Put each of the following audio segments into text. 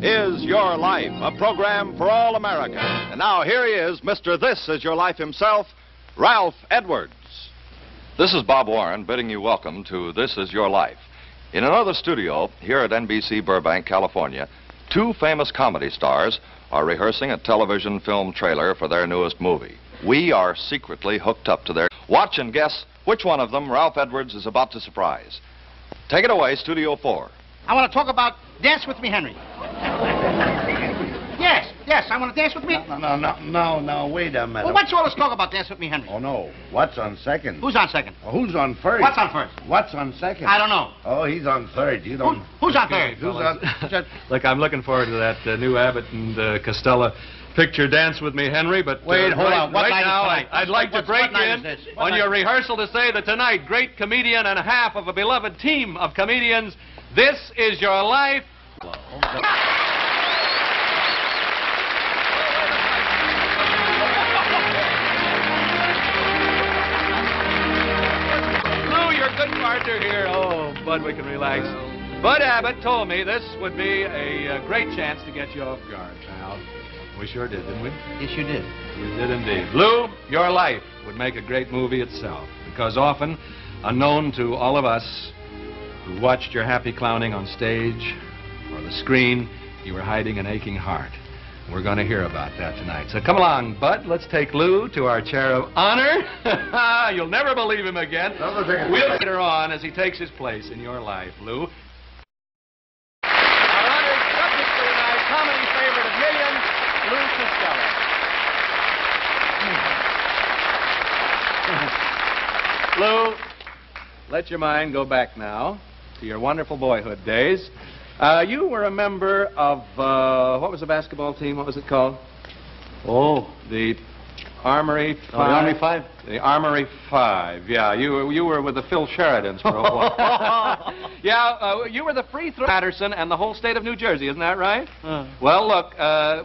is Your Life, a program for all America. And now here he is, Mr. This Is Your Life himself, Ralph Edwards. This is Bob Warren bidding you welcome to This Is Your Life. In another studio here at NBC Burbank, California, two famous comedy stars are rehearsing a television film trailer for their newest movie. We are secretly hooked up to their... Watch and guess which one of them Ralph Edwards is about to surprise. Take it away, Studio 4. I want to talk about Dance With Me, Henry. Yes, I want to dance with me. No, wait a minute. Well, what's all this talk about Dance With Me, Henry? Oh, no. What's on second? Who's on second? Well, who's on first? What's on first? What's on second? I don't know. Oh, he's on third. You don't... Who's on third? Who's on... Look, I'm looking forward to that new Abbott and Costello picture, Dance With Me, Henry, but... Wait, hold on. What right night now, is tonight? I'd like to break in on your rehearsal to say that tonight, great comedian and a half of a beloved team of comedians, This Is Your Life. Good partner here. Oh, Bud, we can relax. Bud Abbott told me this would be a great chance to get you off guard, pal. We sure did, didn't we? Yes, you did. We did indeed. Lou, Your Life would make a great movie itself, because often, unknown to all of us who watched your happy clowning on stage or the screen, you were hiding an aching heart. We're going to hear about that tonight. So come along, Bud. Let's take Lou to our chair of honor. You'll never believe him again. We'll later on as he takes his place in your life, Lou. Our honored subject for tonight, comedy favorite of millions, Louis Costello. Lou, let your mind go back now to your wonderful boyhood days. You were a member of, what was the basketball team? What was it called? Oh, the Armory 5. Oh, the Armory 5? The Armory 5, yeah. You were with the Phil Sheridans for a while. Yeah, you were the free throw Paterson and the whole state of New Jersey, isn't that right? Well, look,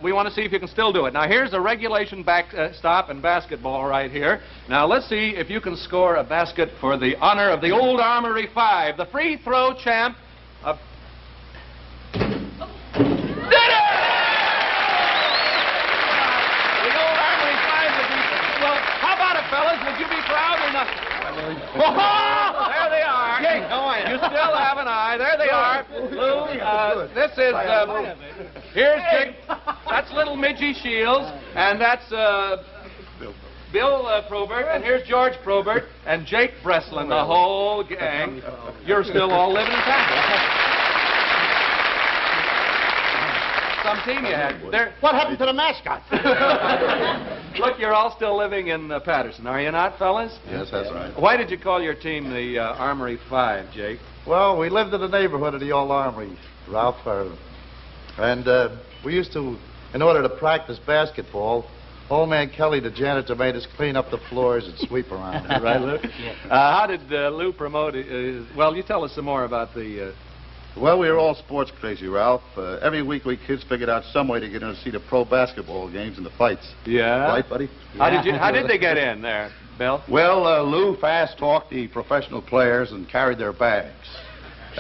we want to see if you can still do it. Now, here's a regulation backstop in basketball right here. Now, let's see if you can score a basket for the honor of the old Armory 5, the free throw champ of... Would you be proud or not? Oh, there they are. You still have an eye. There they are. Lou, this is, here's Jake. That's little Midgie Shields, and that's Bill Probert, and here's George Probert, and Jake Breslin, the whole gang. You're still all living in Tampa. Some team you had. What happened to the mascot? Look, you're all still living in Paterson, are you not, fellas? Yes, that's right. Why did you call your team the Armory 5, Jake? Well, we lived in the neighborhood of the old Armory, Ralph. And we used to, in order to practice basketball, old man Kelly, the janitor, made us clean up the floors and sweep around. Right, Lou? Yeah. How did Lou promote well, you tell us some more about the... Well, we were all sports crazy, Ralph. Every week we kids figured out some way to get in to see the pro basketball games and the fights. Yeah? Right, buddy? How did they get in there, Bill? Well, Lou fast-talked the professional players and carried their bags.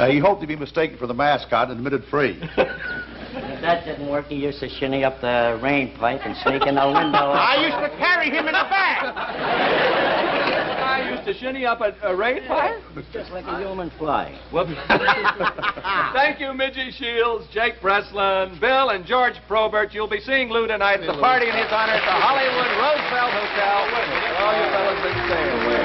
He hoped to be mistaken for the mascot and admitted free. If that didn't work, he used to shinny up the rain pipe and sneak in the window. I used to carry him in the bag. I used to shinny up a rain pipe? Just like a human fly. Well, thank you, Midgie Shields, Jake Breslin, Bill, and George Probert. You'll be seeing Lou tonight at the party in his honor at the Hollywood Roosevelt Hotel. All you fellas been staying away.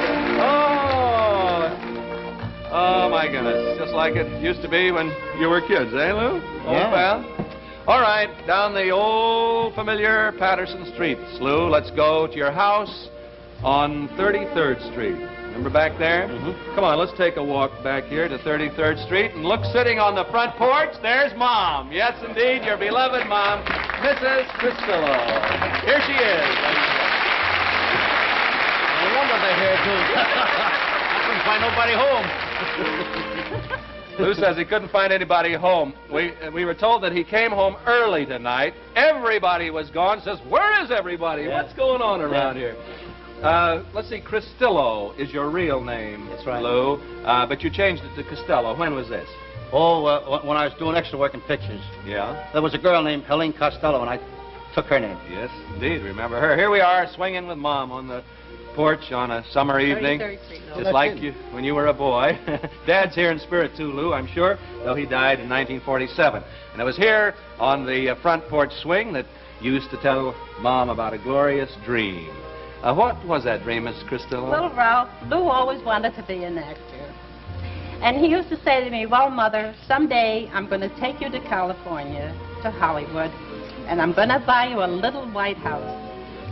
Oh, my goodness. Just like it used to be when you were kids, eh, Lou? Old pal? All right, down the old familiar Paterson streets, Lou. Let's go to your house on 33rd Street. Remember back there? Come on, let's take a walk back here to 33rd Street and look, sitting on the front porch, there's Mom. Yes, indeed, your beloved Mom, Mrs. Cristillo. Here she is. No wonder they're here, too. I couldn't find nobody home. Lou says he couldn't find anybody home. We were told that he came home early tonight. Everybody was gone. Says, where is everybody? What's going on around here? Let's see, Cristillo is your real name. That's right. Lou. But you changed it to Costello. When was this? When I was doing extra work in pictures, Yeah? there was a girl named Helene Costello, and I took her name. Yes, indeed. Remember her. Here we are, swinging with Mom on the porch on a summer evening. 33rd Street. Just like you when you were a boy. Dad's here in spirit, too, Lou, I'm sure, though he died in 1947. And it was here on the front porch swing that you used to tell Mom about a glorious dream. What was that dream, Miss Cristillo? Little Ralph, Lou always wanted to be an actor. And he used to say to me, well, Mother, someday I'm going to take you to California, to Hollywood, and I'm going to buy you a little white house.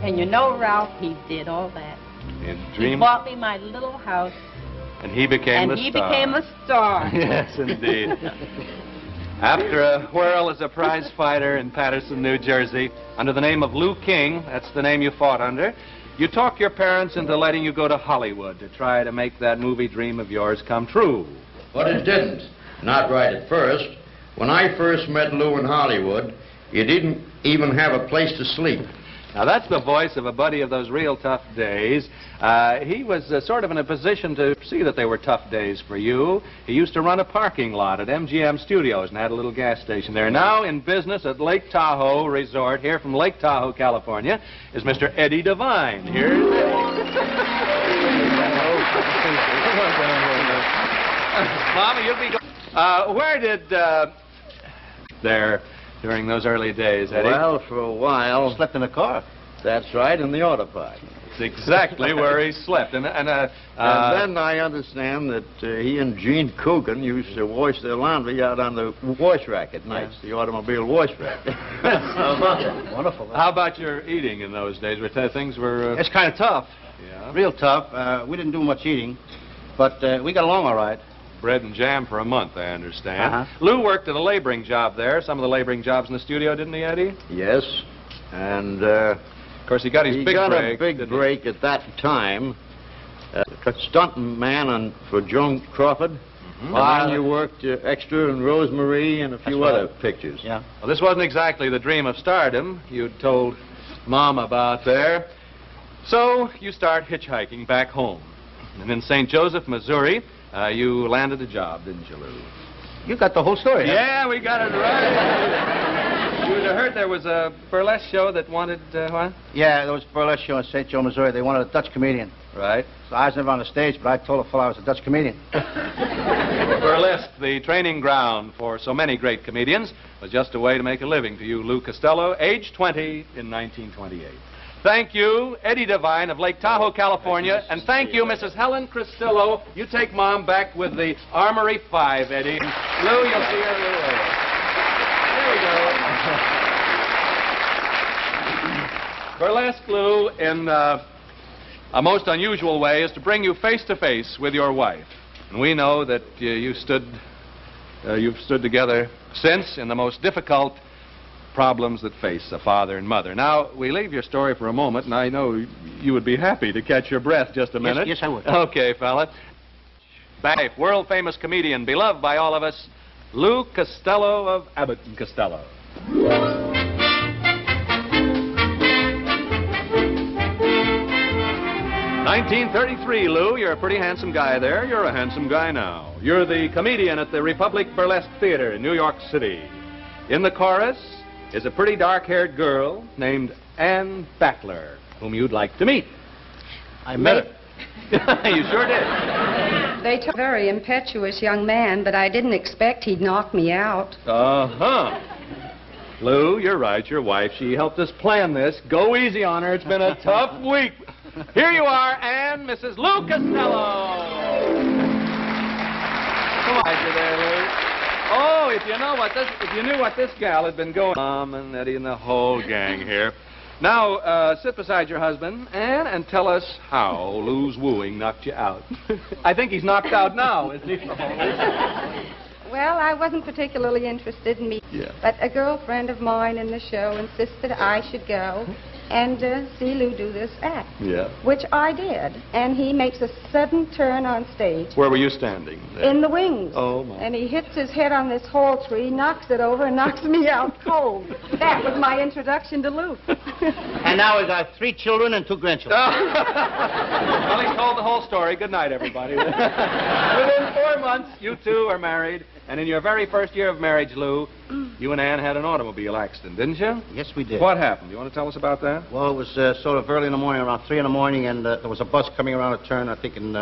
And you know, Ralph, he did all that. In He dream? bought me my little house. And he became the star. And he became a star. Yes, indeed. After a whirl as a prize fighter in Paterson, New Jersey, under the name of Lou King, that's the name you fought under, you talked your parents into letting you go to Hollywood to try to make that movie dream of yours come true. But it didn't. Not right at first. When I first met Lou in Hollywood, you didn't even have a place to sleep. Now, that's the voice of a buddy of those real tough days. He was sort of in a position to see that they were tough days for you. He used to run a parking lot at MGM Studios and had a little gas station there. Now in business at Lake Tahoe Resort, here from Lake Tahoe, California, is Mr. Eddie Devine. Here's Mama, you'll be where did there during those early days, Eddie? Well, for a while. Slept in the car. That's right, in the auto park. It's exactly where he slept. And then I understand that he and Gene Coogan used to wash their laundry out on the wash rack at nights, the automobile wash rack. Wonderful. How about your eating in those days? Things were... It's kind of tough. Yeah. Real tough. We didn't do much eating, but we got along all right. Bread and jam for a month, I understand. Lou worked at a laboring job there. Some of the laboring jobs in the studio, didn't he, Eddie? Yes. And, of course, he got his big break. A big break at that time. Stunt man for Joan Crawford. And then you worked extra in Rosemary and a few other pictures. Yeah. Well, this wasn't exactly the dream of stardom you'd told Mom about there. So you start hitchhiking back home. And in St. Joseph, Missouri, you landed a job, didn't you, Lou? You got the whole story. Yeah, we got it right. You heard there was a burlesque show that wanted, what? Yeah, there was a burlesque show in St. Joe, Missouri. They wanted a Dutch comedian. Right. So I was never on the stage, but I told the fellow I was a Dutch comedian. Burlesque, the training ground for so many great comedians, was just a way to make a living for you, Lou Costello, age 20 in 1928. Thank you, Eddie Devine of Lake Tahoe, California, and thank you, Mrs. Helene Costello. You take Mom back with the Armory 5, Eddie. Lou, you'll see her later. There we go. Burlesque, Lou, in a most unusual way, is to bring you face to face with your wife. And we know that you've stood together since in the most difficult problems that face a father and mother. Now, we leave your story for a moment, and I know you would be happy to catch your breath just a minute. Yes, I would. Okay, fella. Back, world-famous comedian, beloved by all of us, Lou Costello of Abbott and Costello. 1933, Lou. You're a pretty handsome guy there. You're a handsome guy now. You're the comedian at the Republic Burlesque Theater in New York City. In the chorus is a pretty dark-haired girl named Ann Backler, whom you'd like to meet. I met her. You sure did. They took a very impetuous young man, but I didn't expect he'd knock me out. Uh-huh. Lou, you're right. Your wife, she helped us plan this. Go easy on her. It's been a tough week. Here you are, Ann, Mrs. Lou Costello. Come on, you there, Lou. Oh, if you knew what this gal had been going on, Mom and Eddie and the whole gang here. Now, sit beside your husband, Ann, and tell us how Lou's wooing knocked you out. I think he's knocked out now, isn't he? Well, I wasn't particularly interested in me, but a girlfriend of mine in the show insisted I should go. and see Lou do this act. Yeah. Which I did. And he makes a sudden turn on stage. Where were you standing? There. In the wings. Oh, my. And he hits his head on this hall tree, knocks it over, and knocks me out cold. That was my introduction to Lou. And now we got 3 children and 2 grandchildren. Well, he told the whole story. Good night, everybody. Within 4 months, you two are married. And in your very first year of marriage, Lou, you and Ann had an automobile accident, didn't you? Yes, we did. What happened? You want to tell us about that? Well, it was sort of early in the morning, around 3 in the morning, and there was a bus coming around a turn, I think, in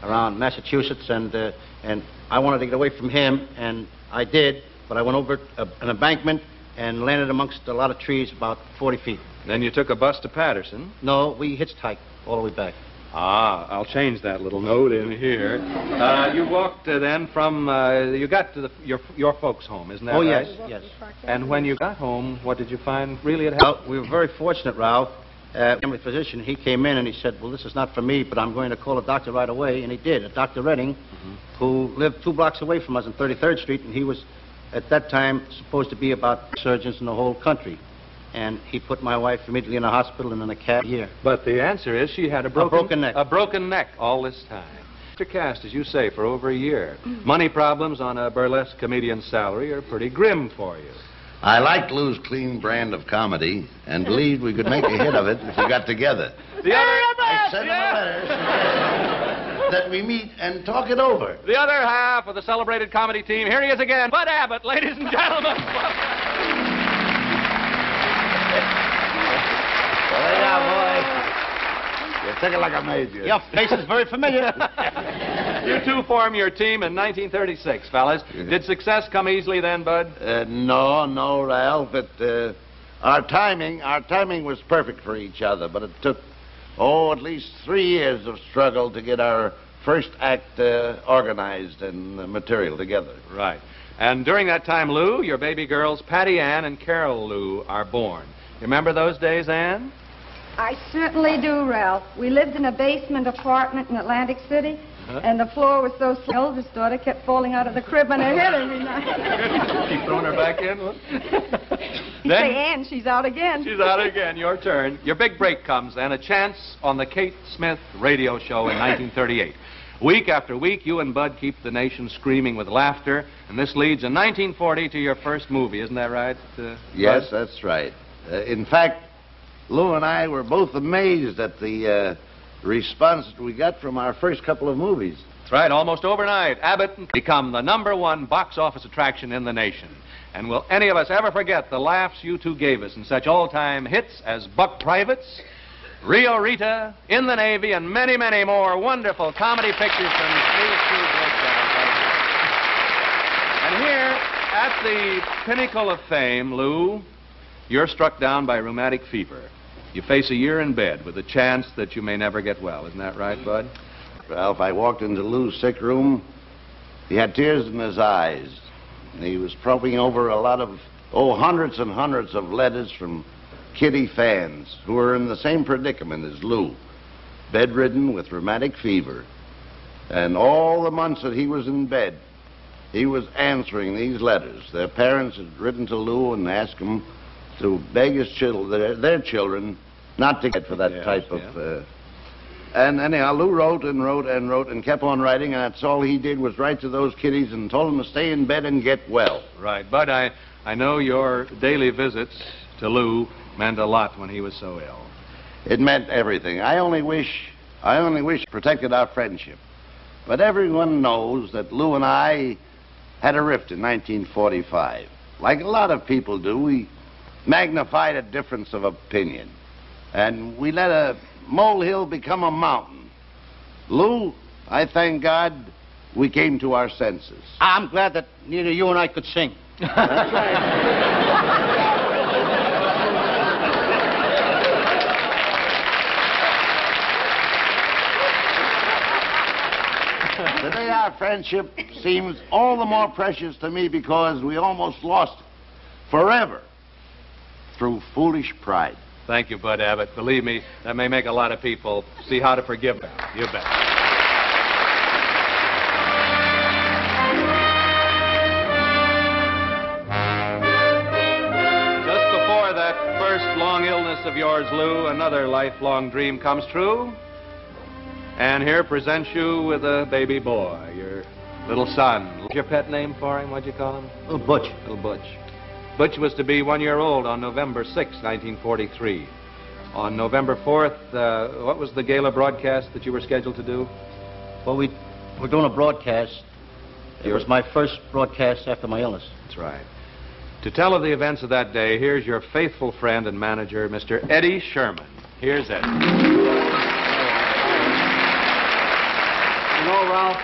around Massachusetts, and I wanted to get away from him, and I did, but I went over an embankment and landed amongst a lot of trees about 40 feet. Then you took a bus to Paterson. No, we hitchhiked all the way back. Ah, I'll change that little note in here. You walked then from, you got to your folks' home, isn't that Oh, right? yes, yes. And when you got home, what did you find really had happened? Well, we were very fortunate, Ralph. Family physician, he came in and he said, well, this is not for me, but I'm going to call a doctor right away. And he did, a Dr. Redding, who lived 2 blocks away from us on 33rd Street, and he was, at that time, supposed to be about surgeons in the whole country. And he put my wife immediately in a hospital and in a cab here. But the answer is she had a broken neck. A broken neck all this time. Mr. Cast, as you say, for over a year. Money problems on a burlesque comedian's salary are pretty grim for you. I liked Lou's clean brand of comedy and believed we could make a hit of it if we got together. The other... I sent him a letter suggesting that we meet and talk it over. The other half of the celebrated comedy team, here he is again, Bud Abbott, ladies and gentlemen. Hey, now, boy. You took it like I made you. Your face is very familiar. You two formed your team in 1936, fellas. Did success come easily then, Bud? No, Ralph. Our timing was perfect for each other, but it took, at least 3 years of struggle to get our first act organized and material together. Right. And during that time, Lou, your baby girls, Paddy Ann and Carole Lou, are born. You remember those days, Ann? I certainly do, Ralph. We lived in a basement apartment in Atlantic City, and the floor was so slow, eldest daughter kept falling out of the crib on her head every night. Keep throwing her back in? You say, Ann, she's out again. She's out again. Your turn. Your big break comes then, a chance on the Kate Smith radio show in 1938. Week after week, you and Bud keep the nation screaming with laughter, and this leads in 1940 to your first movie. Isn't that right, Yes, Bud? that's right. In fact, Lou and I were both amazed at the response we got from our first couple of movies. That's right. Almost overnight, Abbott become the #1 box office attraction in the nation. And will any of us ever forget the laughs you two gave us in such all-time hits as Buck Privates, Rio Rita, In the Navy, and many, many more wonderful comedy pictures from these two great guys right here. And here, at the pinnacle of fame, Lou, you're struck down by rheumatic fever. You face a year in bed with a chance that you may never get well. Isn't that right, Bud? Ralph, I walked into Lou's sick room. He had tears in his eyes. And he was probing over a lot of, hundreds and hundreds of letters from Kitty fans who were in the same predicament as Lou, bedridden with rheumatic fever. And all the months that he was in bed, he was answering these letters. Their parents had written to Lou and asked him to beg his children, their children, not to get for that type of... And anyhow, Lou wrote and wrote and wrote and kept on writing, and that's all he did was write to those kiddies and told them to stay in bed and get well. Right. Bud, I know your daily visits to Lou meant a lot when he was so ill. It meant everything. I only wish it protected our friendship. But everyone knows that Lou and I had a rift in 1945. Like a lot of people do, we magnified a difference of opinion. And we let a molehill become a mountain. Lou, I thank God we came to our senses. I'm glad that neither you and I could sing. That's right. Today our friendship seems all the more precious to me because we almost lost it forever through foolish pride. Thank you, Bud Abbott. Believe me, that may make a lot of people see how to forgive him. You bet. Just before that first long illness of yours, Lou, another lifelong dream comes true. And here presents you with a baby boy, your little son. What's your pet name for him? What'd you call him? Little Butch. Little Butch. Butch was to be 1 year old on November 6, 1943. On November 4th, what was the Gala broadcast that you were scheduled to do? Well, we're doing a broadcast. It was my first broadcast after my illness. That's right. To tell of the events of that day, here's your faithful friend and manager, Mr. Eddie Sherman. Here's Eddie. You know, Ralph,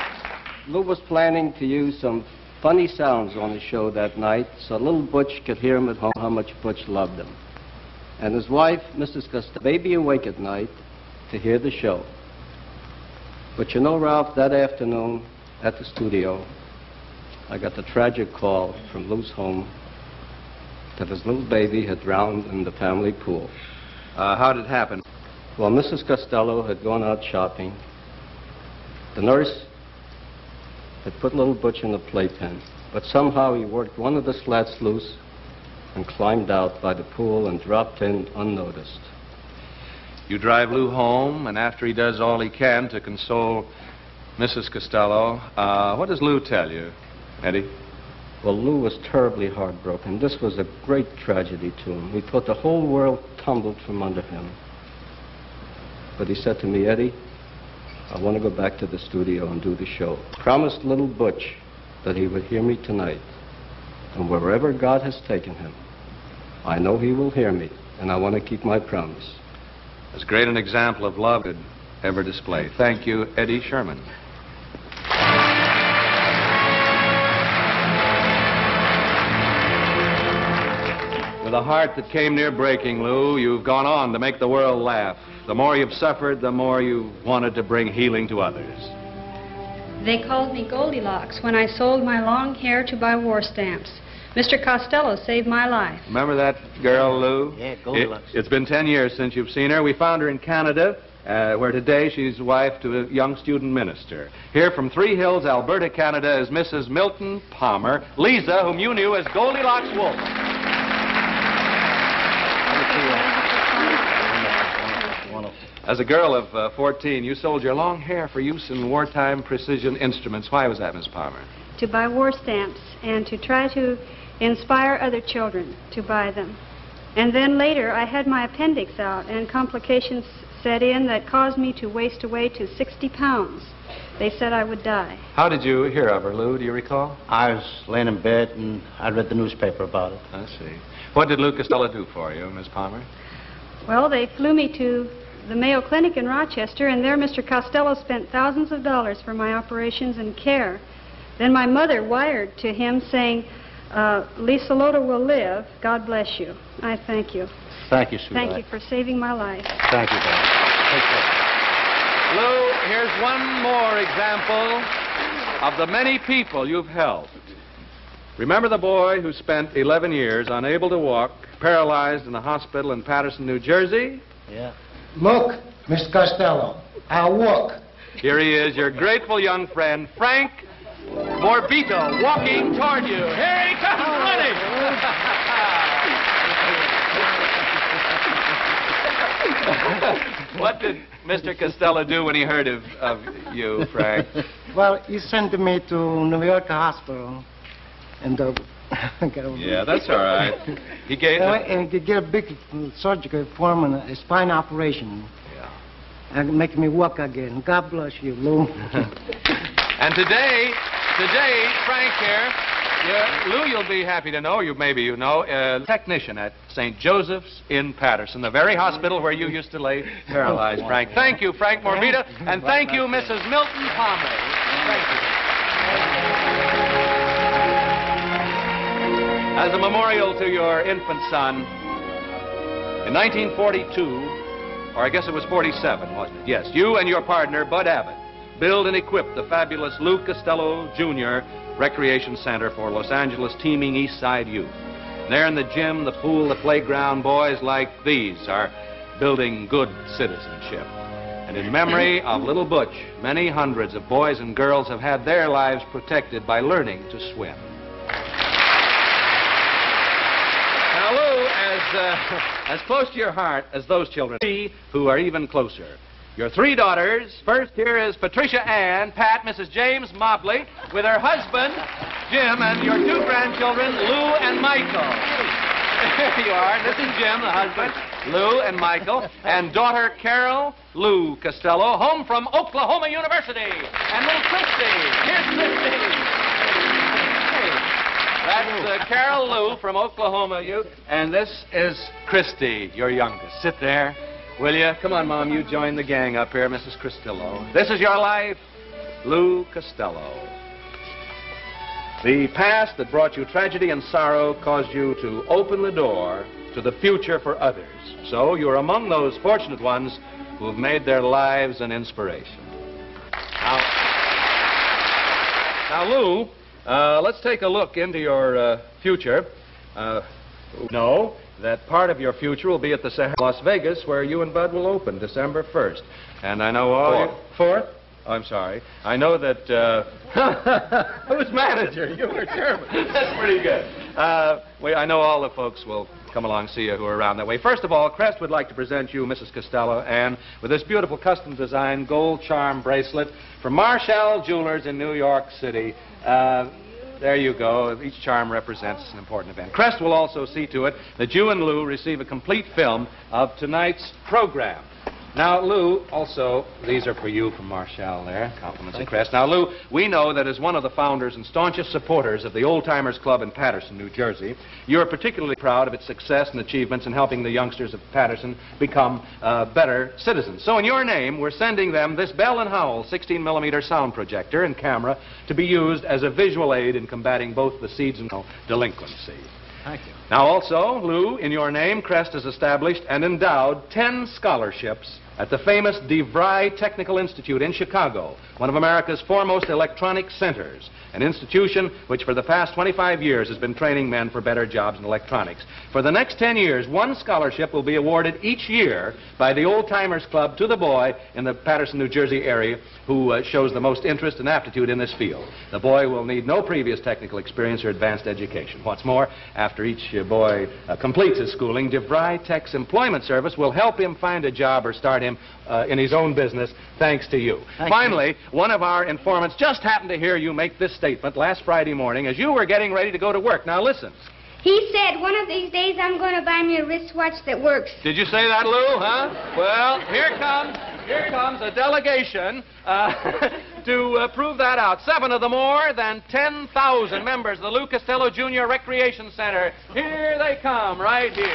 Lou was planning to use some funny sounds on the show that night so little Butch could hear him at home how much Butch loved him. And his wife, Mrs. Costello, may be awake at night to hear the show. But you know, Ralph, that afternoon at the studio, I got the tragic call from Lou's home that his little baby had drowned in the family pool. How did it happen? Well, Mrs. Costello had gone out shopping. The nurse had put little Butch in a playpen, but somehow he worked one of the slats loose and climbed out by the pool and dropped in unnoticed. You drive Lou home, and after he does all he can to console Mrs. Costello, what does Lou tell you, Eddie? Well, Lou was terribly heartbroken. This was a great tragedy to him. He thought the whole world tumbled from under him. But he said to me, Eddie, I want to go back to the studio and do the show. Promised little Butch that he would hear me tonight. And wherever God has taken him, I know he will hear me, and I want to keep my promise. As great an example of love could ever display. Thank you, Eddie Sherman. With a heart that came near breaking, Lou, you've gone on to make the world laugh. The more you've suffered, the more you wanted to bring healing to others. They called me Goldilocks when I sold my long hair to buy war stamps. Mr. Costello saved my life. Remember that girl, Lou? Yeah, Goldilocks. It's been 10 years since you've seen her. We found her in Canada, where today she's wife to a young student minister. Here from Three Hills, Alberta, Canada, is Mrs. Milton Palmer, Lisa, whom you knew as Goldilocks Wolf. As a girl of 14, you sold your long hair for use in wartime precision instruments. Why was that, Miss Palmer? To buy war stamps and to try to inspire other children to buy them. And then later I had my appendix out and complications set in that caused me to waste away to 60 pounds. They said I would die. How did you hear of her, Lou? Do you recall? I was laying in bed and I read the newspaper about it. I see. What did Lou Costello do for you, Miss Palmer? Well, they flew me to the Mayo Clinic in Rochester, and there Mr. Costello spent thousands of dollars for my operations and care. Then my mother wired to him saying, Lisa Loda will live. God bless you. I thank you. Thank you, sweetheart. Thank you for saving my life. Thank you, darling. Take care. Lou, here's one more example of the many people you've helped. Remember the boy who spent 11 years unable to walk, paralyzed in a hospital in Paterson, New Jersey? Yeah. Look, Mr. Costello, I'll walk. Here he is, your grateful young friend, Frank Morbito, walking toward you. Here he comes running! What did Mr. Costello do when he heard of you, Frank? Well, he sent me to New York Hospital. And yeah, that's all right. He gave and he get a big surgical form and a spine operation. Yeah. And make me walk again. God bless you, Lou. And today, Frank here, Lou, you'll be happy to know, maybe you know, a technician at St. Joseph's in Paterson, the very hospital where you used to lay paralyzed, Frank. Thank you, Frank Morbita, and thank you, Mrs. Milton Palmer. Thank you. As a memorial to your infant son, in 1942, or I guess it was 47, wasn't it? Yes, you and your partner, Bud Abbott, build and equip the fabulous Lou Costello Jr. Recreation Center for Los Angeles teeming East Side youth. There in the gym, the pool, the playground, boys like these are building good citizenship. And in memory of little Butch, many hundreds of boys and girls have had their lives protected by learning to swim. Now, Lou, as as close to your heart as those children, three who are even closer. Your three daughters. First, here is Patricia Ann, Pat, Mrs. James Mobley, with her husband, Jim, and your two grandchildren, Lou and Michael. There you are. This is Jim, the husband, Lou and Michael, and daughter Carole, Lou Costello, home from Oklahoma University. And little Christy. Here's Christy. That's Carole Lou from Oklahoma, and this is Christy, your youngest. Sit there, will you? Come on, Mom, you join the gang up here, Mrs. Cristillo. This is your life, Lou Costello. The past that brought you tragedy and sorrow caused you to open the door to the future for others. So you're among those fortunate ones who have made their lives an inspiration. Now Lou, let's take a look into your future. Know that part of your future will be at the Sahara, Las Vegas, where you and Bud will open December 1st. And I know all... Fourth? Oh, I'm sorry. I know that... Who's manager? You were chairman. That's pretty good. I know all the folks will come along and see you who are around that way. First of all, Crest would like to present you, Mrs. Costello, and with this beautiful custom-designed gold charm bracelet from Marshall Jewelers in New York City. There you go. Each charm represents an important event. Crest will also see to it that you and Lou receive a complete film of tonight's program. Now, Lou, also, these are for you from Marshall there. Compliments of Crest. Now, Lou, we know that as one of the founders and staunchest supporters of the Old Timers Club in Paterson, New Jersey, you're particularly proud of its success and achievements in helping the youngsters of Paterson become better citizens. So in your name, we're sending them this Bell & Howell 16mm sound projector and camera to be used as a visual aid in combating both the seeds and delinquency. Thank you. Now, also, Lou, in your name, Crest has established and endowed 10 scholarships at the famous DeVry Technical Institute in Chicago, one of America's foremost electronic centers, an institution which for the past 25 years has been training men for better jobs in electronics. For the next 10 years, one scholarship will be awarded each year by the Old Timers Club to the boy in the Paterson, New Jersey area who shows the most interest and aptitude in this field. The boy will need no previous technical experience or advanced education. What's more, after each boy completes his schooling, DeVry Tech's employment service will help him find a job or start him in his own business, thanks to you. Finally, one of our informants just happened to hear you make this statement last Friday morning as you were getting ready to go to work. Now listen. He said, one of these days I'm going to buy me a wristwatch that works. Did you say that, Lou, huh? Well, here comes a delegation to prove that out. 7 of the more than 10,000 members of the Lou Costello Jr. Recreation Center. Here they come, right here.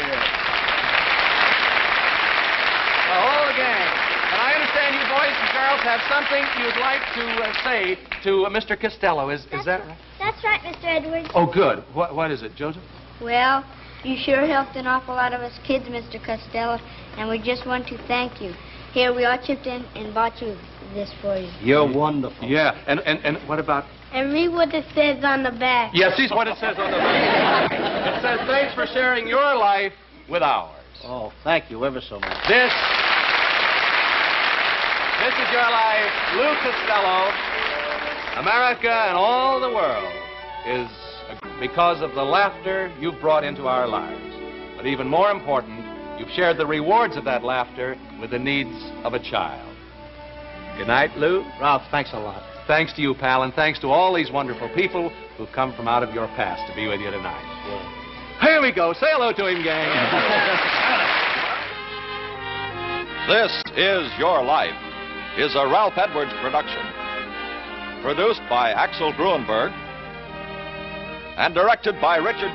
The whole gang. And I understand you boys and girls have something you'd like to say to Mr. Costello. Is that right? That's right, Mr. Edwards. Oh, good. What is it, Joseph? Well, you sure helped an awful lot of us kids, Mr. Costello, and we just want to thank you. Here, we all chipped in and bought you this for you. You're wonderful. Yeah, and what about... And read what it says on the back. Yes, see what it says on the back. It says, thanks for sharing your life with ours. Oh, thank you ever so much. This is your life, Lou Costello. America and all the world is because of the laughter you've brought into our lives. But even more important, you've shared the rewards of that laughter with the needs of a child. Good night, Lou. Ralph, thanks a lot. Thanks to you, pal, and thanks to all these wonderful people who've come from out of your past to be with you tonight. Sure. Here we go. Say hello to him, gang. This Is Your Life is a Ralph Edwards production. Produced by Axel Gruenberg and directed by Richard...